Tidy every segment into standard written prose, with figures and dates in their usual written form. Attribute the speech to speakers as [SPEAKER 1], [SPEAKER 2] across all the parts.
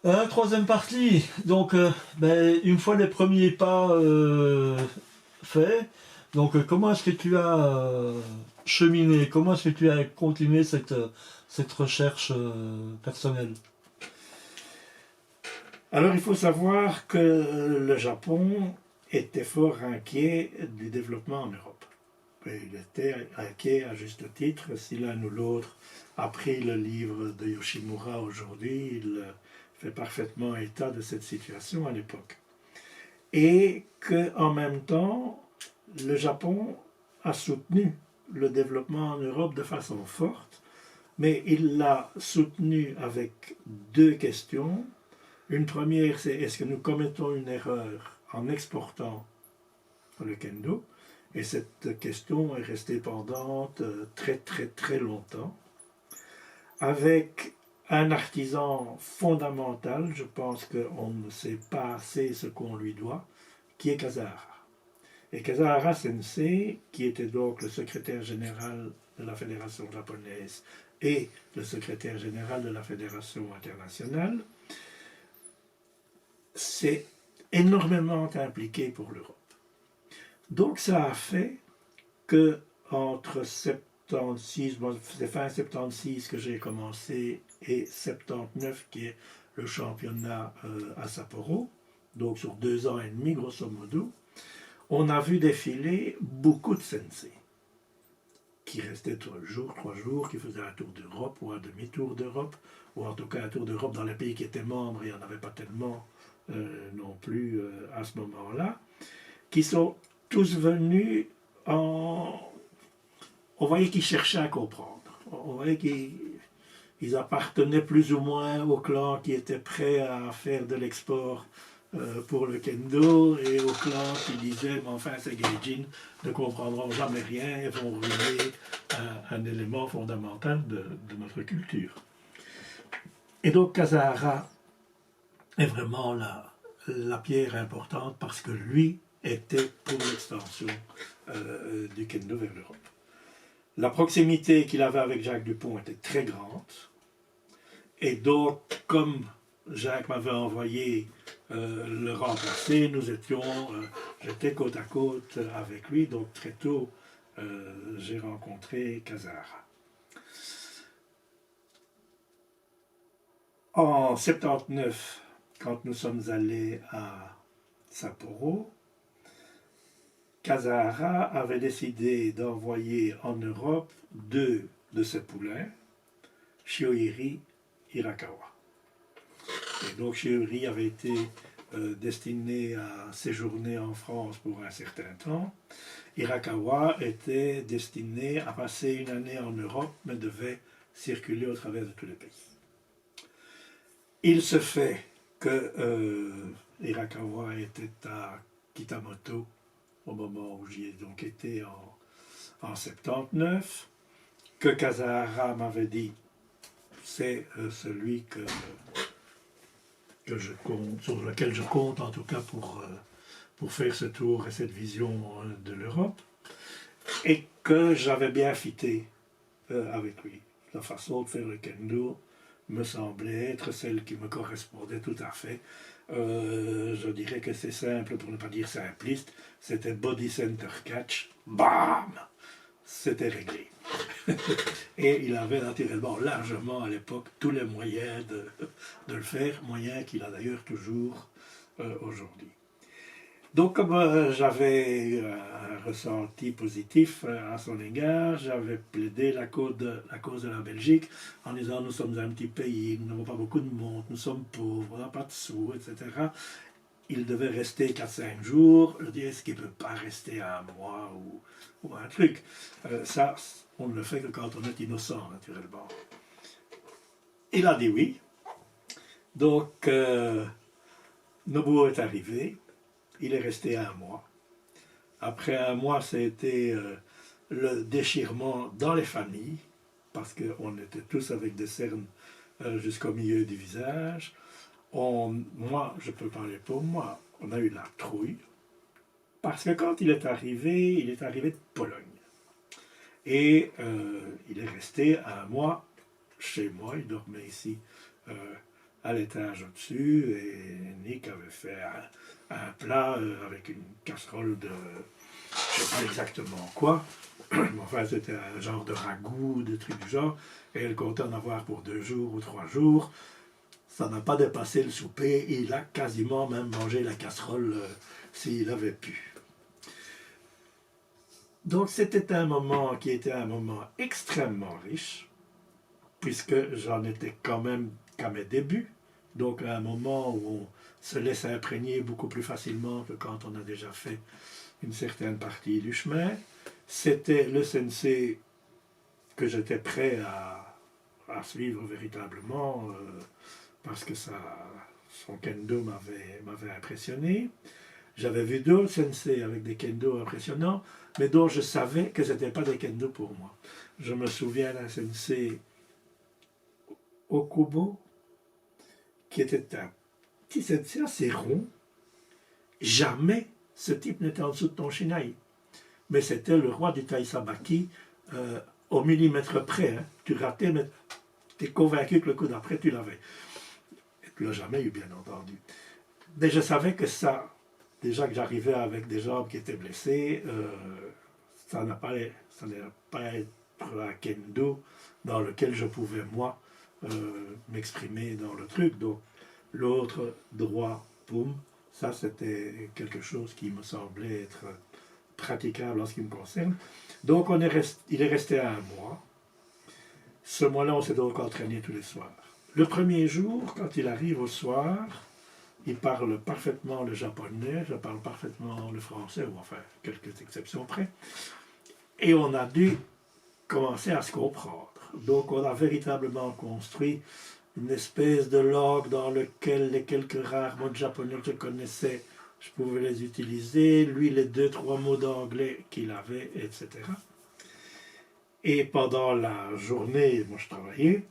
[SPEAKER 1] Troisième partie. Donc, une fois les premiers pas faits, donc comment est-ce que tu as cheminé? Comment est-ce que tu as continué cette recherche personnelle?
[SPEAKER 2] Alors il faut savoir que le Japon était fort inquiet du développement en Europe. Et il était inquiet à juste titre. Si l'un ou l'autre a pris le livre de Yoshimura aujourd'hui, il fait parfaitement état de cette situation à l'époque. Et qu'en même temps, le Japon a soutenu le développement en Europe de façon forte, mais il l'a soutenu avec deux questions. Une première, c'est est-ce que nous commettons une erreur en exportant le kendo? Et cette question est restée pendante très très très longtemps, avec un artisan fondamental, je pense qu'on ne sait pas assez ce qu'on lui doit, qui est Kazahara. Et Kazahara Sensei, qui était donc le secrétaire général de la Fédération japonaise et le secrétaire général de la Fédération internationale, s'est énormément impliqué pour l'Europe. Donc ça a fait que entre 76, bon, c'est fin 76 que j'ai commencé et 79 qui est le championnat à Sapporo, donc sur 2 ans et demi grosso modo, on a vu défiler beaucoup de sensei qui restaient 3 jours, qui faisaient un tour d'Europe ou un demi-tour d'Europe, ou en tout cas un tour d'Europe dans les pays qui étaient membres, il n'y en avait pas tellement non plus à ce moment-là, qui sont tous venus en... On voyait qu'ils cherchaient à comprendre. On voyait qu'ils appartenaient plus ou moins au clan qui était prêt à faire de l'export pour le kendo et au clan qui disait mais enfin ces gaijins ne comprendront jamais rien et vont ruiner un élément fondamental de notre culture. Et donc Kazahara est vraiment la pierre importante parce que lui était pour l'extension du kendo vers l'Europe. La proximité qu'il avait avec Jacques Dupont était très grande. Et donc, comme Jacques m'avait envoyé le remplacer, j'étais côte à côte avec lui. Donc très tôt, j'ai rencontré Kazahara. En 79, quand nous sommes allés à Sapporo, Kazahara avait décidé d'envoyer en Europe 2 de ses poulains, Shiohiri Hirakawa. Et donc Shiohiri avait été destiné à séjourner en France pour un certain temps. Hirakawa était destiné à passer une année en Europe, mais devait circuler au travers de tous les pays. Il se fait que Hirakawa était à Kitamoto au moment où j'y ai donc été en 79, que Kazahara m'avait dit c'est celui sur lequel je compte en tout cas pour faire ce tour et cette vision de l'Europe, et que j'avais bien fité avec lui. La façon de faire le kendo me semblait être celle qui me correspondait tout à fait. Je dirais que c'est simple pour ne pas dire simpliste, c'était body center catch, bam, c'était réglé. Et il avait naturellement largement à l'époque tous les moyens de le faire, moyens qu'il a d'ailleurs toujours aujourd'hui. Donc comme j'avais un ressenti positif à son égard, j'avais plaidé la cause de la Belgique en disant nous sommes un petit pays, nous n'avons pas beaucoup de monde, nous sommes pauvres, on n'a pas de sous, etc. Il devait rester 4-5 jours, je dis est-ce qu'il ne peut pas rester un mois ou un truc. Ça, on ne le fait que quand on est innocent, naturellement. Il a dit oui. Donc, Nobuo est arrivé. Il est resté un mois. Après un mois, ça a été le déchirement dans les familles, parce qu'on était tous avec des cernes jusqu'au milieu du visage. Moi, je peux parler pour moi, on a eu la trouille, parce que quand il est arrivé de Pologne. Et il est resté un mois chez moi, il dormait ici à l'étage au-dessus et Nick avait fait un plat avec une casserole de, je ne sais pas exactement quoi, mais enfin c'était un genre de ragoût, des trucs du genre, et elle comptait en avoir pour 2 jours ou 3 jours. Ça n'a pas dépassé le souper, et il a quasiment même mangé la casserole s'il avait pu. Donc c'était un moment qui était un moment extrêmement riche, puisque j'en étais quand même qu'à mes débuts, donc à un moment où on se laisse imprégner beaucoup plus facilement que quand on a déjà fait une certaine partie du chemin. C'était le sensei que j'étais prêt à suivre véritablement, parce que son kendo m'avait impressionné. J'avais vu d'autres sensei avec des kendo impressionnants, mais dont je savais que ce n'étaient pas des kendo pour moi. Je me souviens d'un sensei Okubo, qui était un petit sensei assez rond. Jamais ce type n'était en dessous de ton shinai. Mais c'était le roi du taisabaki au millimètre près. Hein. Tu ratais, mais tu es convaincu que le coup d'après, tu l'avais. Et tu ne l'as jamais eu, bien entendu. Mais je savais que ça, déjà que j'arrivais avec des jambes qui étaient blessées, ça n'allait pas être un kendo dans lequel je pouvais, moi, m'exprimer dans le truc. Donc, l'autre droit, boum, ça c'était quelque chose qui me semblait être praticable en ce qui me concerne. Donc, il est resté 1 mois. Ce mois-là, on s'est donc entraîné tous les soirs. Le premier jour, quand il arrive au soir, il parle parfaitement le japonais, je parle parfaitement le français, ou enfin, quelques exceptions près. Et on a dû commencer à se comprendre. Donc on a véritablement construit une espèce de log dans lequel les quelques rares mots de japonais que je connaissais, je pouvais les utiliser, lui les 2-3 mots d'anglais qu'il avait, etc. Et pendant la journée, moi je travaillais,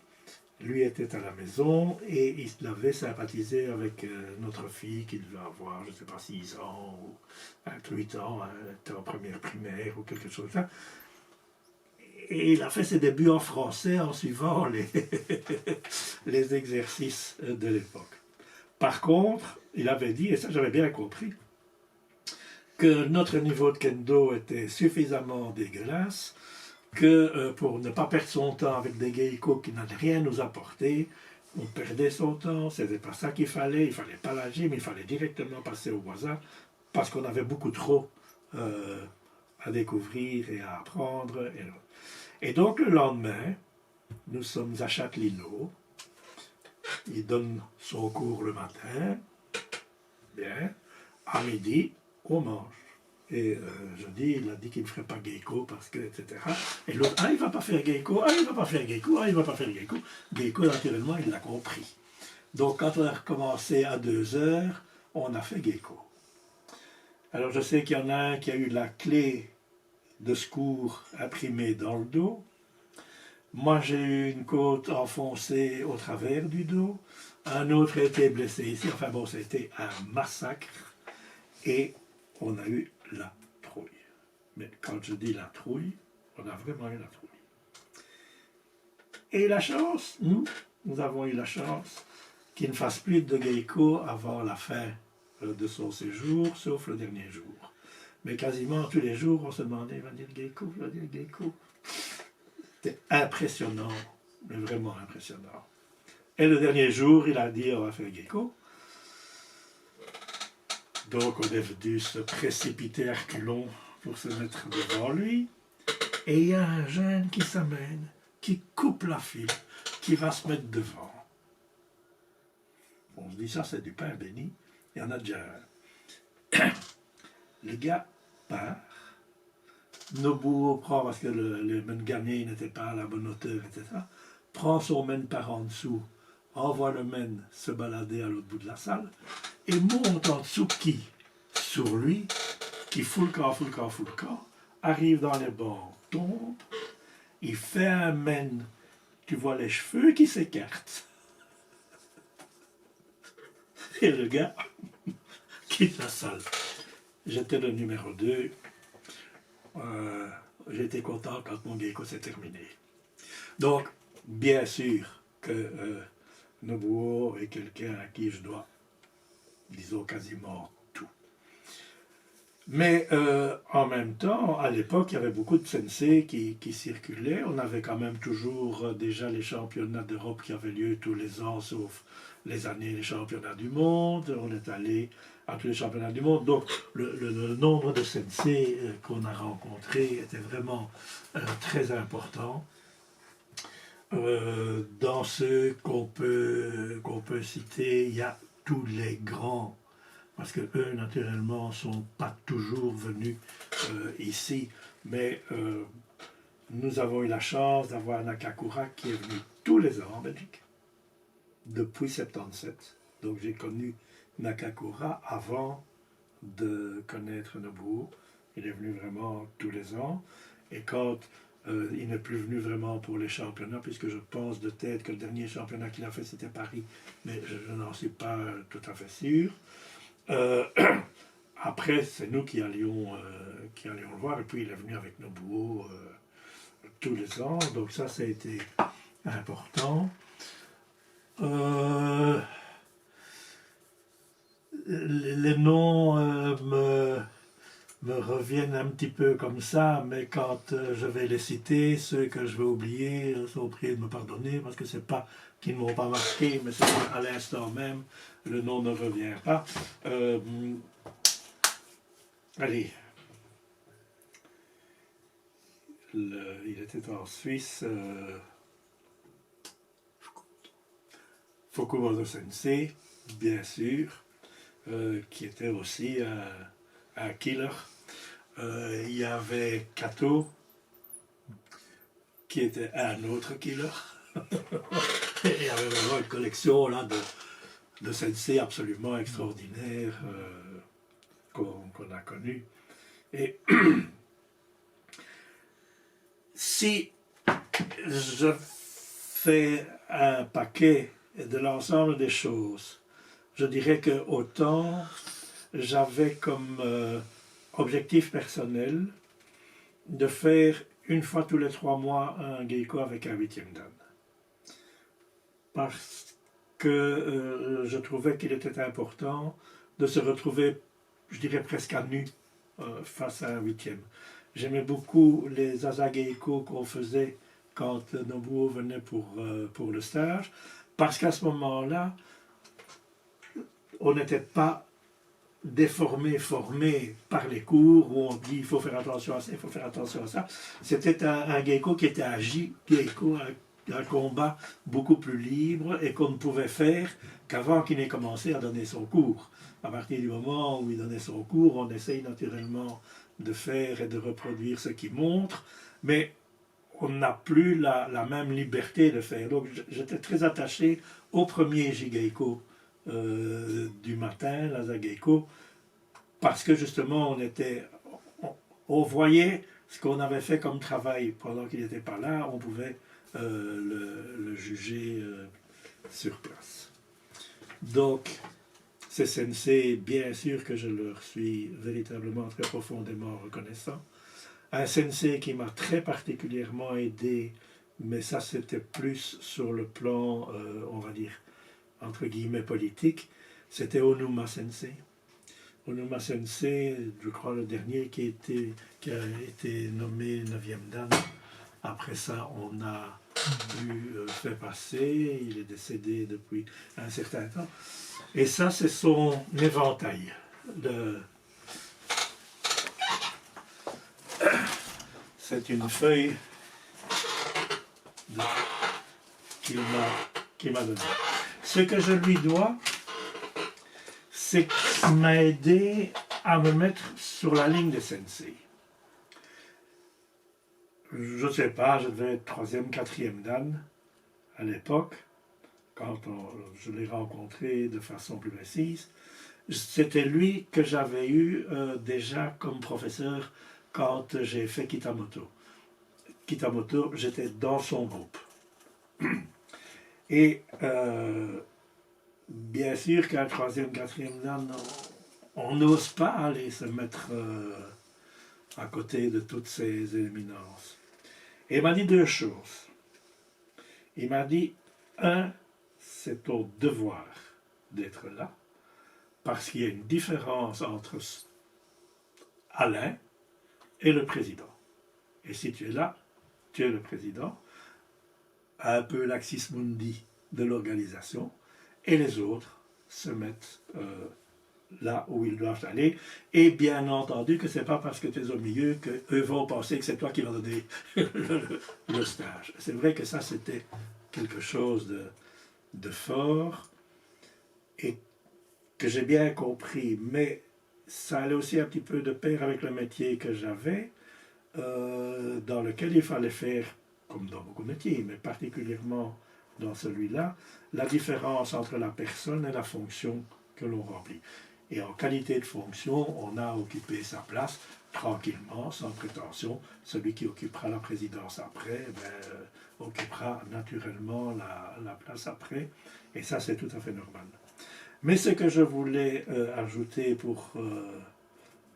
[SPEAKER 2] lui était à la maison et il avait sympathisé avec notre fille qui devait avoir, je ne sais pas, 6 ans ou 8 ans, elle était en première primaire ou quelque chose comme ça. Et il a fait ses débuts en français en suivant les exercices de l'époque. Par contre, il avait dit, et ça j'avais bien compris, que notre niveau de kendo était suffisamment dégueulasse que pour ne pas perdre son temps avec des geikos qui n'allaient rien nous apporter, on perdait son temps, c'était pas ça qu'il fallait pas la gym, il fallait directement passer au voisin, parce qu'on avait beaucoup trop à découvrir et à apprendre. Et donc le lendemain, nous sommes à Châtelineau, il donne son cours le matin, bien, à midi, on mange. Et jeudi, il a dit qu'il ne ferait pas geiko parce que, etc. Et l'autre, il ne va pas faire geiko, il ne va pas faire geiko, il ne va pas faire geiko. Geiko, naturellement, il l'a compris. Donc, quand on a recommencé à 2h, on a fait geiko. Alors, je sais qu'il y en a un qui a eu la clé de secours imprimée dans le dos. Moi, j'ai eu une côte enfoncée au travers du dos. Un autre a été blessé ici. Enfin bon, c'était un massacre. Et on a eu la trouille. Mais quand je dis la trouille, on a vraiment eu la trouille. Et la chance, nous avons eu la chance qu'il ne fasse plus de geiko avant la fin de son séjour, sauf le dernier jour. Mais quasiment tous les jours, on se demandait, il va dire geiko, il va dire geiko. C'était impressionnant, mais vraiment impressionnant. Et le dernier jour, il a dit, on va faire geiko. Donc on est dû se précipiter à reculons pour se mettre devant lui. Et il y a un jeune qui s'amène, qui coupe la file, qui va se mettre devant. On se dit ça c'est du pain béni, il y en a déjà un. Le gars part. Nobuo prend, parce que le mengamier n'était pas à la bonne hauteur, etc. Prend son men par en dessous, envoie le men se balader à l'autre bout de la salle, et monte en dessous qui sur lui, qui fout le camp, arrive dans les bancs, tombe, il fait un men, tu vois les cheveux qui s'écartent. Et le gars quitte la salle. J'étais le numéro 2. J'étais content quand mon geiko s'est terminé. Donc, bien sûr que Nobuo est quelqu'un à qui je dois, disons, quasiment tout. Mais en même temps, à l'époque, il y avait beaucoup de sensei qui circulaient. On avait quand même toujours déjà les championnats d'Europe qui avaient lieu tous les ans, sauf les années les championnats du monde. On est allé à tous les championnats du monde. Donc le nombre de sensei qu'on a rencontrés était vraiment très important. Dans ceux qu'on peut citer, il y a tous les grands, parce que eux, naturellement, ne sont pas toujours venus ici, mais nous avons eu la chance d'avoir Nakakura qui est venu tous les ans en Belgique, depuis 77. Donc j'ai connu Nakakura avant de connaître Nobuo. Il est venu vraiment tous les ans, et quand il n'est plus venu vraiment pour les championnats, puisque je pense de tête que le dernier championnat qu'il a fait c'était Paris, mais je n'en suis pas tout à fait sûr. Après, c'est nous qui allions le voir, et puis il est venu avec Nobuo tous les ans, donc ça a été important. Les noms me reviennent un petit peu comme ça, mais quand je vais les citer, ceux que je vais oublier sont priés de me pardonner, parce que c'est pas qu'ils ne m'ont pas marqué, mais c'est qu'à l'instant même, le nom ne revient pas. Allez. Il était en Suisse, Fukumoto Sensei, bien sûr, qui était aussi un killer. Il y avait Kato, qui était un autre killer. Il y avait vraiment une collection là, de sensei absolument extraordinaire qu'on a connu. Et si je fais un paquet de l'ensemble des choses, je dirais que autant j'avais comme objectif personnel de faire une fois tous les 3 mois un geiko avec un 8e dan. Parce que je trouvais qu'il était important de se retrouver, je dirais presque à nu, face à un 8e. J'aimais beaucoup les asageiko qu'on faisait quand Nobuo venait pour le stage, parce qu'à ce moment-là, on n'était pas déformé, formé par les cours où on dit il faut faire attention à ça, il faut faire attention à ça. C'était un geiko qui était un J-geiko, un combat beaucoup plus libre et qu'on ne pouvait faire qu'avant qu'il n'ait commencé à donner son cours. À partir du moment où il donnait son cours, on essaye naturellement de faire et de reproduire ce qu'il montre, mais on n'a plus la même liberté de faire. Donc j'étais très attaché au premier Jigeiko du matin, l'Asageiko, parce que justement on voyait ce qu'on avait fait comme travail pendant qu'il n'était pas là, on pouvait le juger sur place. Donc, ces sensei, bien sûr que je leur suis véritablement très profondément reconnaissant. Un sensei qui m'a très particulièrement aidé, mais ça c'était plus sur le plan, on va dire, entre guillemets politique, c'était Onuma Sensei. Onuma Sensei, je crois le dernier qui a été nommé 9e dan. Après ça, on a dû faire passer, il est décédé depuis un certain temps. Et ça, c'est son éventail. C'est une feuille qu'il m'a donnée. Ce que je lui dois, c'est qu'il m'a aidé à me mettre sur la ligne des sensei. Je ne sais pas, je devais être 3e, 4e dan à l'époque, quand je l'ai rencontré de façon plus précise. C'était lui que j'avais eu déjà comme professeur quand j'ai fait Kitamoto. Kitamoto, j'étais dans son groupe. Et bien sûr qu'à 3e, 4e dan, on n'ose pas aller se mettre à côté de toutes ces éminences. Et il m'a dit 2 choses. Il m'a dit, 1, c'est ton devoir d'être là, parce qu'il y a une différence entre Alain et le président. Et si tu es là, tu es le président, un peu l'axis mundi de l'organisation, et les autres se mettent là où ils doivent aller. Et bien entendu que ce n'est pas parce que tu es au milieu qu'eux vont penser que c'est toi qui vas donner le stage. C'est vrai que ça, c'était quelque chose de fort et que j'ai bien compris, mais ça allait aussi un petit peu de pair avec le métier que j'avais, dans lequel il fallait faire, comme dans beaucoup de métiers, mais particulièrement dans celui-là, la différence entre la personne et la fonction que l'on remplit. Et en qualité de fonction, on a occupé sa place tranquillement, sans prétention. Celui qui occupera la présidence après, occupera naturellement la place après. Et ça, c'est tout à fait normal. Mais ce que je voulais ajouter pour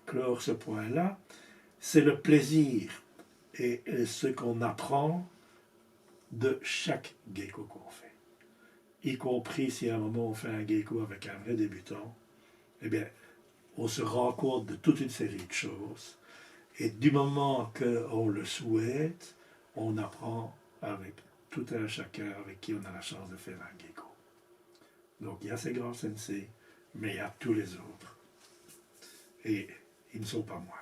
[SPEAKER 2] clore ce point-là, c'est le plaisir et ce qu'on apprend de chaque gecko qu'on fait. Y compris si à un moment on fait un gecko avec un vrai débutant, eh bien, on se rend compte de toute une série de choses. Et du moment qu'on le souhaite, on apprend avec tout un chacun avec qui on a la chance de faire un gecko. Donc il y a ces grands sensei, mais il y a tous les autres. Et ils ne sont pas moins.